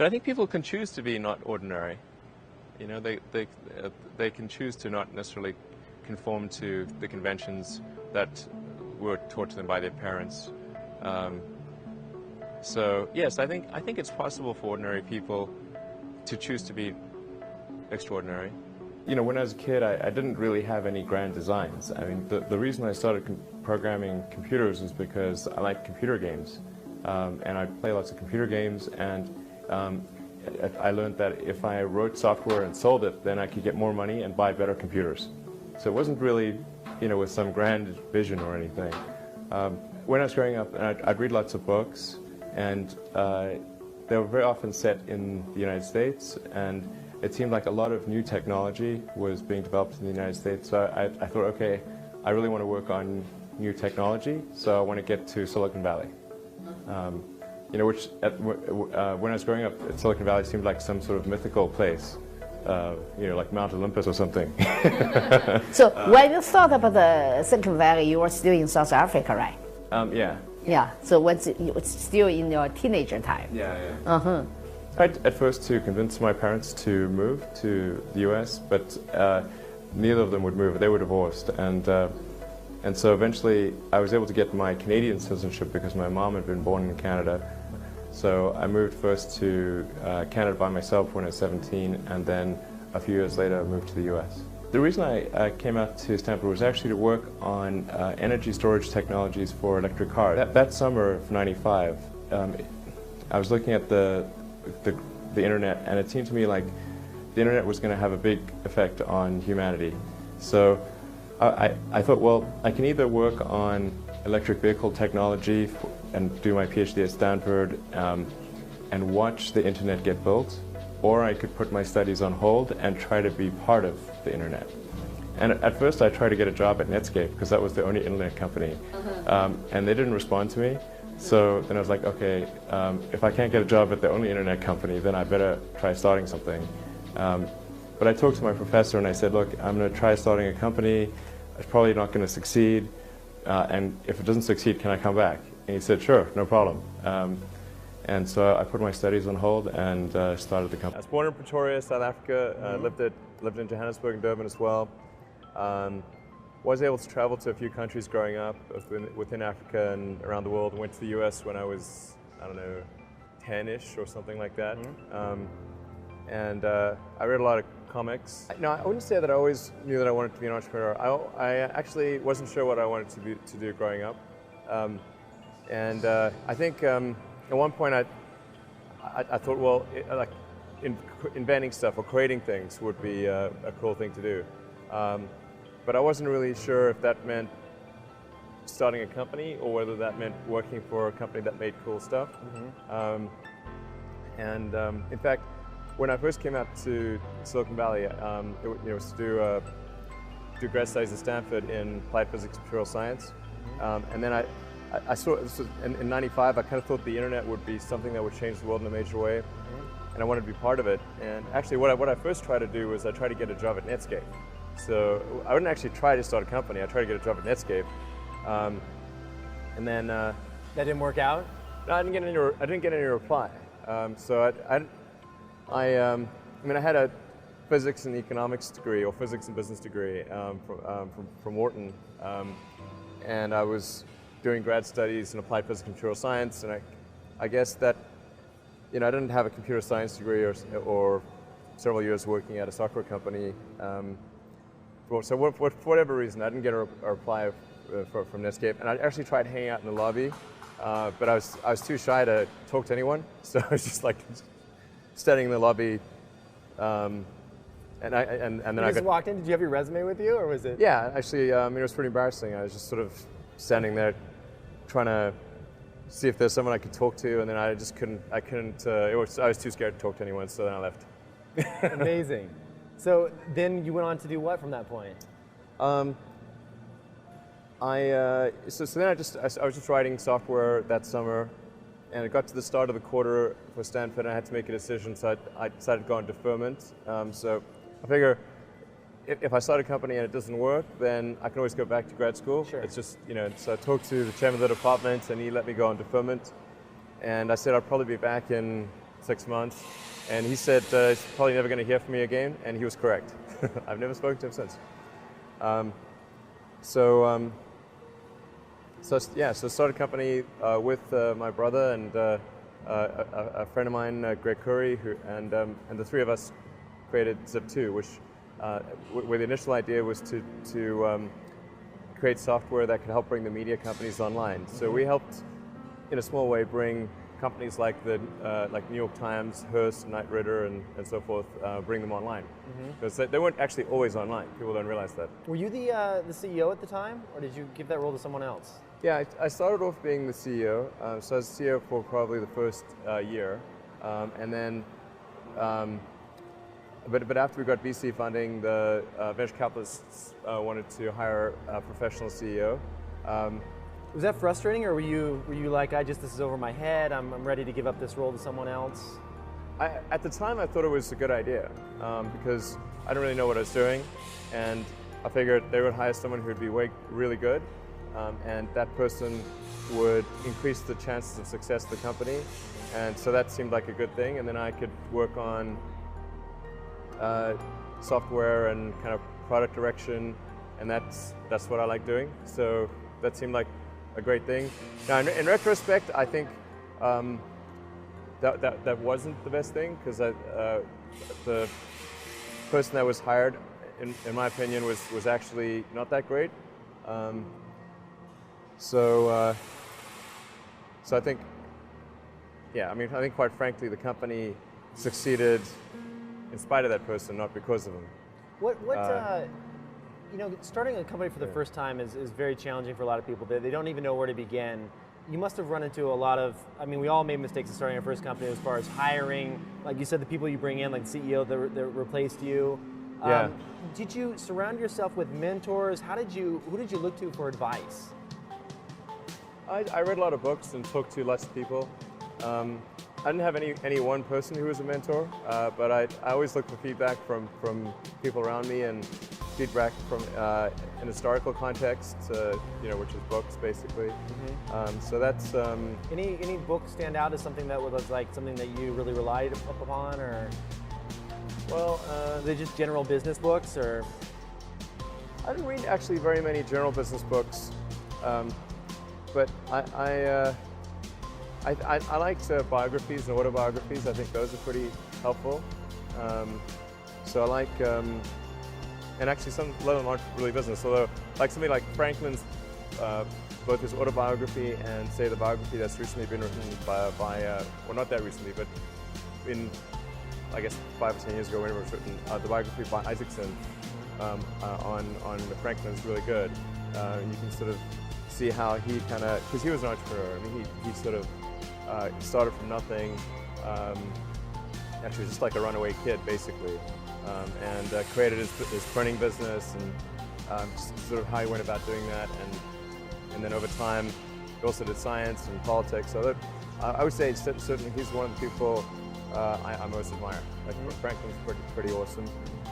But I think people can choose to be not ordinary. You know, they can choose to not necessarily conform to the conventions that were taught to them by their parents. So yes, I think it's possible for ordinary people to choose to be extraordinary. You know, when I was a kid, I didn't really have any grand designs. I mean, the reason I started programming computers was because I like computer games, and I play lots of computer games, and I learned that if I wrote software and sold it, then I could get more money and buy better computers. So it wasn't really, you know, with some grand vision or anything. When I was growing up, I'd read lots of books, and they were very often set in the United States, and it seemed like a lot of new technology was being developed in the United States. So I thought, okay, I really want to work on new technology, so I want to get to Silicon Valley. You know, which when I was growing up, Silicon Valley seemed like some sort of mythical place. You know, like Mount Olympus or something. So when you thought about the Silicon Valley, you were still in South Africa, right? Yeah. Yeah. So once you were still in your teenager time. Yeah. I tried at first to convince my parents to move to the U.S., but neither of them would move. They were divorced, and so eventually I was able to get my Canadian citizenship because my mom had been born in Canada. So I moved first to Canada by myself when I was 17, and then a few years later I moved to the U.S. The reason I came out to Stanford was actually to work on energy storage technologies for electric cars. That summer of '95, I was looking at the internet, and it seemed to me like the internet was going to have a big effect on humanity. So I thought, well, I can either work on electric vehicle technology and do my PhD at Stanford and watch the internet get built, or I could put my studies on hold and try to be part of the internet. And at first I tried to get a job at Netscape because that was the only internet company, and they didn't respond to me. So then I was like, okay, if I can't get a job at the only internet company, then I better try starting something. But I talked to my professor and I said, look, I'm going to try starting a company. It's probably not going to succeed, and if it doesn't succeed, can I come back? And he said, sure, no problem. And so I put my studies on hold and started the company. I was born in Pretoria, South Africa. Lived in Johannesburg and Durban as well. Was able to travel to a few countries growing up within Africa and around the world. Went to the US when I was, I don't know, 10-ish or something like that. And I read a lot of comics. No, I wouldn't say that I always knew that I wanted to be an entrepreneur. I actually wasn't sure what I wanted to do growing up. I think at one point I thought, well, like inventing stuff or creating things would be a cool thing to do. But I wasn't really sure if that meant starting a company or whether that meant working for a company that made cool stuff. In fact, when I first came out to Silicon Valley, it was to do grad studies at Stanford in applied physics and material science. And then I saw, this was in '95, I kind of thought the internet would be something that would change the world in a major way, and I wanted to be part of it. And actually what I first tried to do was I tried to get a job at Netscape. So I wouldn't actually try to start a company, I tried to get a job at Netscape. And then that didn't work out? No, I didn't get any reply. So I had a physics and economics degree, or physics and business degree from Wharton, and I was doing grad studies in applied physics and material science, and I guess that, I didn't have a computer science degree or several years working at a software company. So for whatever reason, I didn't get a reply from Netscape, and I actually tried hanging out in the lobby, but I was too shy to talk to anyone, so I was just like standing in the lobby, and then I just walked in. Did you have your resume with you, or was it? Yeah, actually, it was pretty embarrassing. I was just sort of standing there, trying to see if there's someone I could talk to, and then I just couldn't. I was too scared to talk to anyone, so then I left. Amazing. So then you went on to do what from that point? So then I was just writing software that summer, and it got to the start of the quarter for Stanford, and I had to make a decision, so I decided to go on deferment. So I figure if I start a company and it doesn't work, then I can always go back to grad school. Sure. It's just, so I talked to the chairman of the department, and he let me go on deferment. And I said I'd probably be back in 6 months, and he said he's probably never going to hear from me again, and he was correct. I've never spoken to him since. So started a company with my brother and a friend of mine, Greg Curry, and the three of us created Zip2, which where the initial idea was to create software that could help bring the media companies online. So we helped, in a small way, bring companies like like New York Times, Hearst, Knight Ridder, and so forth, bring them online. Because they weren't actually always online. People don't realize that. Were you the CEO at the time, or did you give that role to someone else? Yeah, I started off being the CEO. So I was CEO for probably the first year, and then. But after we got VC funding, the venture capitalists wanted to hire a professional CEO. Was that frustrating, or were you like, this is over my head, I'm ready to give up this role to someone else? At the time, I thought it was a good idea because I didn't really know what I was doing, and I figured they would hire someone who would be really good, and that person would increase the chances of success of the company, and so that seemed like a good thing. And then I could work on software and kind of product direction, and that's what I like doing. So that seemed like a great thing. Now, in retrospect, I think that wasn't the best thing, because the person that was hired, in my opinion, was actually not that great. So I think, I think quite frankly, the company succeeded in spite of that person, not because of him. Starting a company for the first time is very challenging for a lot of people. They don't even know where to begin. You must have run into a lot of, we all made mistakes in starting our first company as far as hiring, like you said, the people you bring in, like the CEO that replaced you. Did you surround yourself with mentors? Who did you look to for advice? I read a lot of books and talked to lots of people. I didn't have any one person who was a mentor, but I always looked for feedback from people around me, and feedback from an historical context, which is books basically. So that's any book stand out as something that was like something that you really relied upon, or are they just general business books, or? I didn't read actually very many general business books, but I liked biographies and autobiographies. I think those are pretty helpful. So I like, and actually a lot of them aren't really business, although like something like Franklin's, both his autobiography and say the biography that's recently been written by well, not that recently, but in, I guess 5 or 10 years ago, whenever it was written, the biography by Isaacson on Franklin's really good. And you can sort of see how he because he was an entrepreneur. He sort of started from nothing, actually just like a runaway kid basically, and created his printing business, and just sort of how he went about doing that, and then over time he also did science and politics. So that, I would say certainly he's one of the people I most admire. Like Franklin's pretty awesome,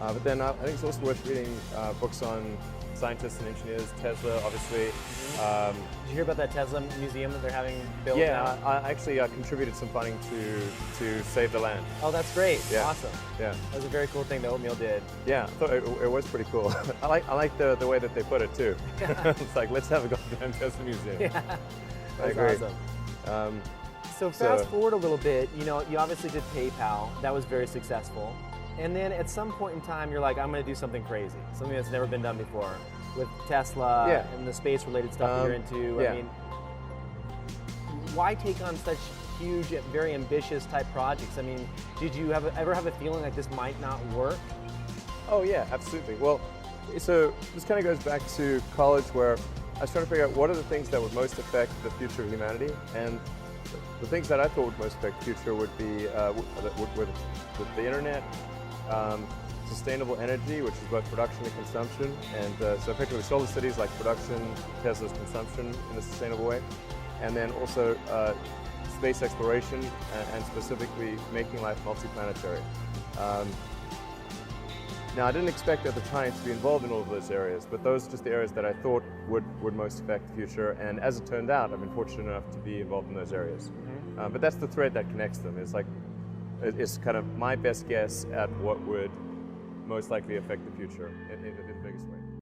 but then I think it's also worth reading books on scientists and engineers. Tesla, obviously. Did you hear about that Tesla museum that they're having built? Yeah, I actually contributed some funding to save the land. Oh, that's great. Yeah. Awesome. Yeah. That was a very cool thing that Oatmeal did. Yeah, I thought it was pretty cool. I like the way that they put it too. It's like, let's have a goddamn Tesla museum. Yeah. That's awesome. So fast forward a little bit, you obviously did PayPal. That was very successful. And then at some point in time, you're like, I'm going to do something crazy, something that's never been done before, with Tesla and the space-related stuff that you're into. Yeah. Why take on such huge, very ambitious type projects? Did you ever have a feeling like this might not work? Oh yeah, absolutely. Well, so this kind of goes back to college, where I was trying to figure out what are the things that would most affect the future of humanity, and the things that I thought would most affect the future would be with the internet, sustainable energy, which is both production and consumption, and so effectively solar cities like production, Tesla's consumption in a sustainable way, and then also space exploration and specifically making life multiplanetary. Now, I didn't expect at the time to be involved in all of those areas, but those are just the areas that I thought would most affect the future, and as it turned out, I've been fortunate enough to be involved in those areas. But that's the thread that connects them. It's like, is kind of my best guess at what would most likely affect the future in the biggest way.